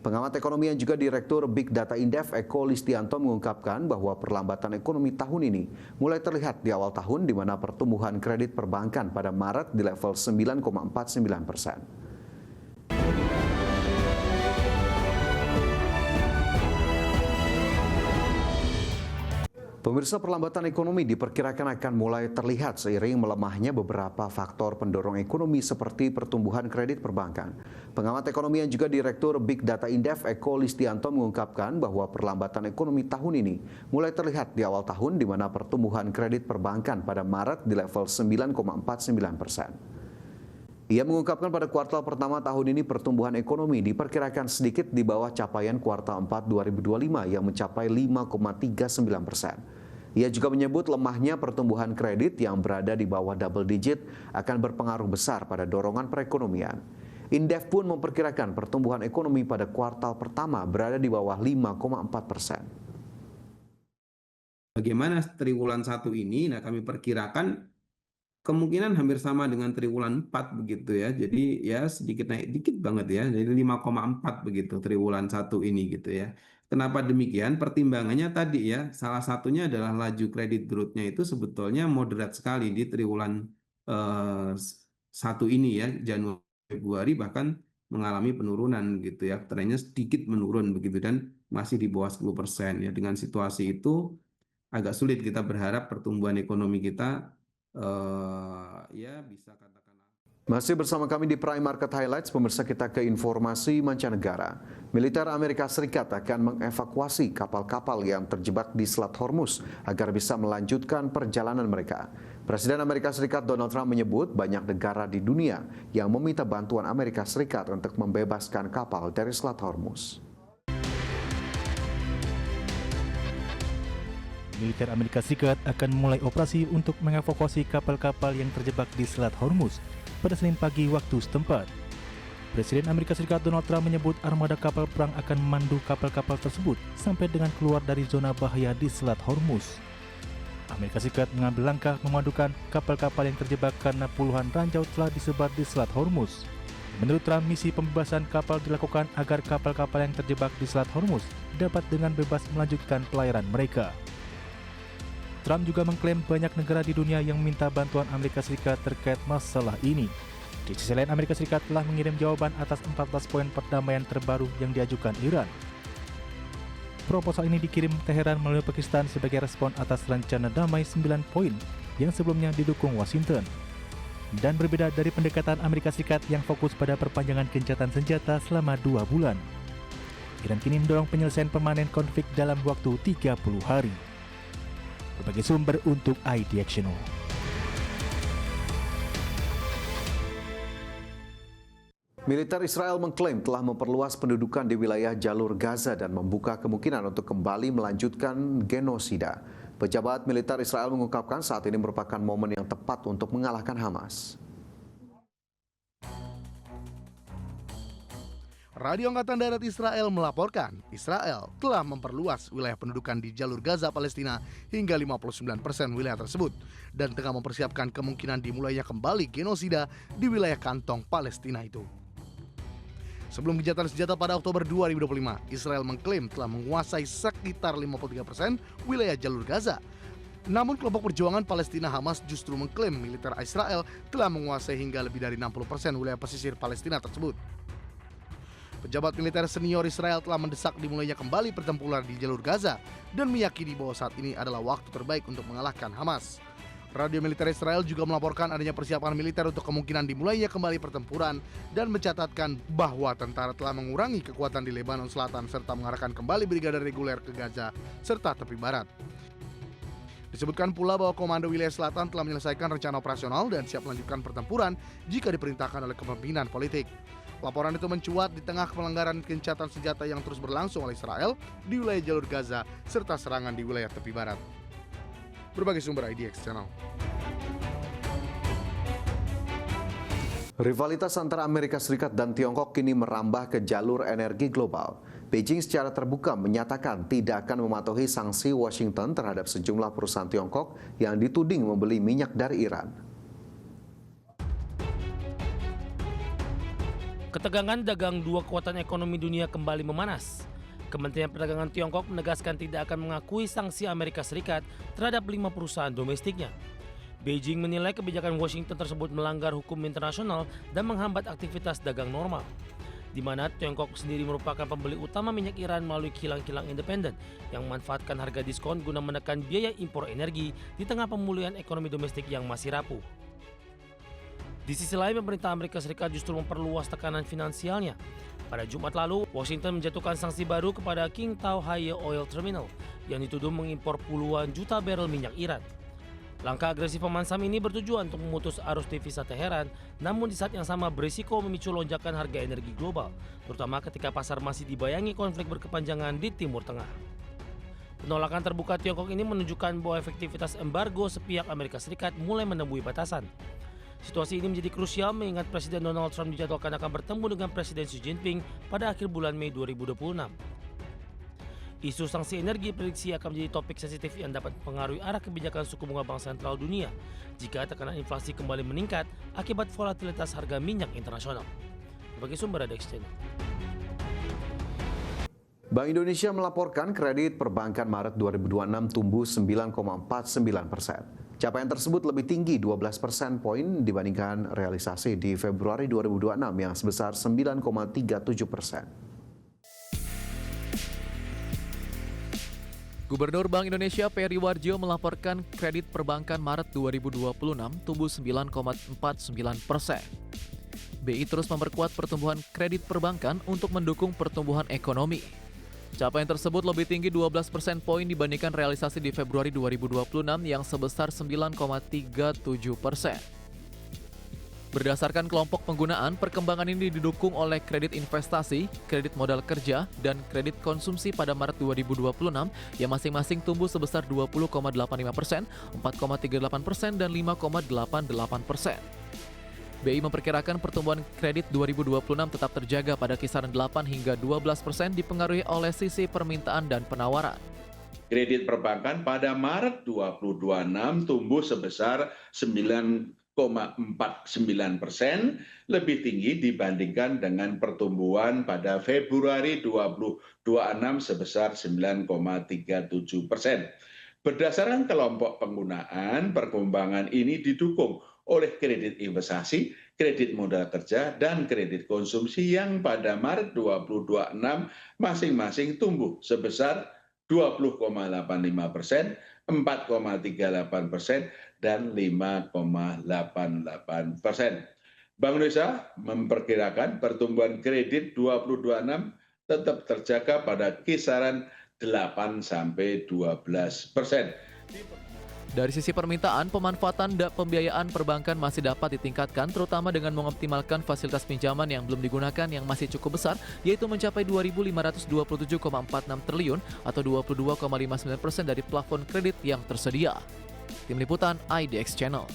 Pengamat ekonomi yang juga Direktur Big Data Indef Eko Listianto mengungkapkan bahwa perlambatan ekonomi tahun ini mulai terlihat di awal tahun di mana pertumbuhan kredit perbankan pada Maret di level 9,49%. Pemirsa, perlambatan ekonomi diperkirakan akan mulai terlihat seiring melemahnya beberapa faktor pendorong ekonomi seperti pertumbuhan kredit perbankan. Pengamat ekonomi yang juga Direktur Big Data Indef Eko Listianto mengungkapkan bahwa perlambatan ekonomi tahun ini mulai terlihat di awal tahun di mana pertumbuhan kredit perbankan pada Maret di level 9,49%. Ia mengungkapkan pada kuartal pertama tahun ini pertumbuhan ekonomi diperkirakan sedikit di bawah capaian kuartal 4 2025 yang mencapai 5,39%. Ia juga menyebut lemahnya pertumbuhan kredit yang berada di bawah double digit akan berpengaruh besar pada dorongan perekonomian. Indef pun memperkirakan pertumbuhan ekonomi pada kuartal pertama berada di bawah 5,4%. Bagaimana triwulan 1 ini? Nah, kami perkirakan kemungkinan hampir sama dengan triwulan 4 begitu ya. Jadi ya sedikit naik dikit banget ya. Jadi 5,4 begitu triwulan 1 ini gitu ya. Kenapa demikian? Pertimbangannya tadi ya, salah satunya adalah laju kredit growth-nya itu sebetulnya moderat sekali di triwulan 1 ini ya, Januari Februari bahkan mengalami penurunan gitu ya. Trennya sedikit menurun begitu dan masih di bawah 10% ya. Dengan situasi itu agak sulit kita berharap pertumbuhan ekonomi kita ya bisa katakan. Masih bersama kami di Prime Market Highlights, pemirsa, kita ke informasi mancanegara. Militer Amerika Serikat akan mengevakuasi kapal-kapal yang terjebak di Selat Hormuz agar bisa melanjutkan perjalanan mereka. Presiden Amerika Serikat Donald Trump menyebut banyak negara di dunia yang meminta bantuan Amerika Serikat untuk membebaskan kapal dari Selat Hormuz. Militer Amerika Serikat akan mulai operasi untuk mengevakuasi kapal-kapal yang terjebak di Selat Hormuz pada Senin pagi waktu setempat. Presiden Amerika Serikat Donald Trump menyebut armada kapal perang akan memandu kapal-kapal tersebut sampai dengan keluar dari zona bahaya di Selat Hormuz. Amerika Serikat mengambil langkah memadukan kapal-kapal yang terjebak karena puluhan ranjau telah disebar di Selat Hormuz. Menurut Trump, misi pembebasan kapal dilakukan agar kapal-kapal yang terjebak di Selat Hormuz dapat dengan bebas melanjutkan pelayaran mereka. Trump juga mengklaim banyak negara di dunia yang meminta bantuan Amerika Serikat terkait masalah ini. Di sisi lain, Amerika Serikat telah mengirim jawaban atas 14 poin perdamaian terbaru yang diajukan Iran. Proposal ini dikirim Teheran melalui Pakistan sebagai respon atas rencana damai 9 poin yang sebelumnya didukung Washington. Dan berbeda dari pendekatan Amerika Serikat yang fokus pada perpanjangan gencatan senjata selama 2 bulan. Iran kini mendorong penyelesaian permanen konflik dalam waktu 30 hari. Berbagai sumber untuk IDXNO. Militer Israel mengklaim telah memperluas pendudukan di wilayah jalur Gaza dan membuka kemungkinan untuk kembali melanjutkan genosida. Pejabat militer Israel mengungkapkan saat ini merupakan momen yang tepat untuk mengalahkan Hamas. Radio Angkatan Darat Israel melaporkan, Israel telah memperluas wilayah pendudukan di jalur Gaza Palestina hingga 59% wilayah tersebut dan tengah mempersiapkan kemungkinan dimulainya kembali genosida di wilayah kantong Palestina itu. Sebelum gencatan senjata pada Oktober 2025, Israel mengklaim telah menguasai sekitar 53% wilayah jalur Gaza. Namun kelompok perjuangan Palestina Hamas justru mengklaim militer Israel telah menguasai hingga lebih dari 60% wilayah pesisir Palestina tersebut. Pejabat militer senior Israel telah mendesak dimulainya kembali pertempuran di jalur Gaza dan meyakini bahwa saat ini adalah waktu terbaik untuk mengalahkan Hamas. Radio militer Israel juga melaporkan adanya persiapan militer untuk kemungkinan dimulainya kembali pertempuran dan mencatatkan bahwa tentara telah mengurangi kekuatan di Lebanon Selatan serta mengarahkan kembali brigade reguler ke Gaza serta tepi barat. Disebutkan pula bahwa Komando Wilayah Selatan telah menyelesaikan rencana operasional dan siap melanjutkan pertempuran jika diperintahkan oleh kepemimpinan politik. Laporan itu mencuat di tengah pelanggaran gencatan senjata yang terus berlangsung oleh Israel di wilayah jalur Gaza serta serangan di wilayah tepi barat. Berbagai sumber IDX Channel. Rivalitas antara Amerika Serikat dan Tiongkok kini merambah ke jalur energi global. Beijing secara terbuka menyatakan tidak akan mematuhi sanksi Washington terhadap sejumlah perusahaan Tiongkok yang dituding membeli minyak dari Iran. Ketegangan dagang dua kekuatan ekonomi dunia kembali memanas. Kementerian Perdagangan Tiongkok menegaskan tidak akan mengakui sanksi Amerika Serikat terhadap 5 perusahaan domestiknya. Beijing menilai kebijakan Washington tersebut melanggar hukum internasional dan menghambat aktivitas dagang normal, di mana Tiongkok sendiri merupakan pembeli utama minyak Iran melalui kilang-kilang independen yang memanfaatkan harga diskon guna menekan biaya impor energi di tengah pemulihan ekonomi domestik yang masih rapuh. Di sisi lain, pemerintah Amerika Serikat justru memperluas tekanan finansialnya. Pada Jumat lalu, Washington menjatuhkan sanksi baru kepada Qingdao Haiyou Oil Terminal yang dituduh mengimpor puluhan juta barel minyak Iran. Langkah agresif pemansam ini bertujuan untuk memutus arus devisa Teheran, namun di saat yang sama berisiko memicu lonjakan harga energi global, terutama ketika pasar masih dibayangi konflik berkepanjangan di Timur Tengah. Penolakan terbuka Tiongkok ini menunjukkan bahwa efektivitas embargo sepihak Amerika Serikat mulai menemui batasan. Situasi ini menjadi krusial mengingat Presiden Donald Trump dijadwalkan akan bertemu dengan Presiden Xi Jinping pada akhir bulan Mei 2026. Isu sanksi energi prediksi akan menjadi topik sensitif yang dapat mempengaruhi arah kebijakan suku bunga bank sentral dunia jika tekanan inflasi kembali meningkat akibat volatilitas harga minyak internasional. Bagi sumber ada Exchange. Bank Indonesia melaporkan kredit perbankan Maret 2026 tumbuh 9,49%. Capaian tersebut lebih tinggi 12 persen poin dibandingkan realisasi di Februari 2026 yang sebesar 9,37%. Gubernur Bank Indonesia Peri Warjio melaporkan kredit perbankan Maret 2026 tumbuh 9,49%. BI terus memperkuat pertumbuhan kredit perbankan untuk mendukung pertumbuhan ekonomi. Capaian tersebut lebih tinggi 12 persen poin dibandingkan realisasi di Februari 2026 yang sebesar 9,37%. Berdasarkan kelompok penggunaan, perkembangan ini didukung oleh kredit investasi, kredit modal kerja, dan kredit konsumsi pada Maret 2026 yang masing-masing tumbuh sebesar 20,85%, 4,38%, dan 5,88%. BI memperkirakan pertumbuhan kredit 2026 tetap terjaga pada kisaran 8 hingga 12% dipengaruhi oleh sisi permintaan dan penawaran. Kredit perbankan pada Maret 2026 tumbuh sebesar 9,49%, lebih tinggi dibandingkan dengan pertumbuhan pada Februari 2026 sebesar 9,37%. Berdasarkan kelompok penggunaan, perkembangan ini didukung oleh kredit investasi, kredit modal kerja, dan kredit konsumsi yang pada Maret 2026 masing-masing tumbuh sebesar 20,85%, 4,38%, dan 5,88%. Bank Indonesia memperkirakan pertumbuhan kredit 2026 tetap terjaga pada kisaran 8-12%. Dari sisi permintaan, pemanfaatan dan pembiayaan perbankan masih dapat ditingkatkan, terutama dengan mengoptimalkan fasilitas pinjaman yang belum digunakan yang masih cukup besar, yaitu mencapai 2.527,46 triliun atau 22,59% dari plafon kredit yang tersedia. Tim Liputan IDX Channel.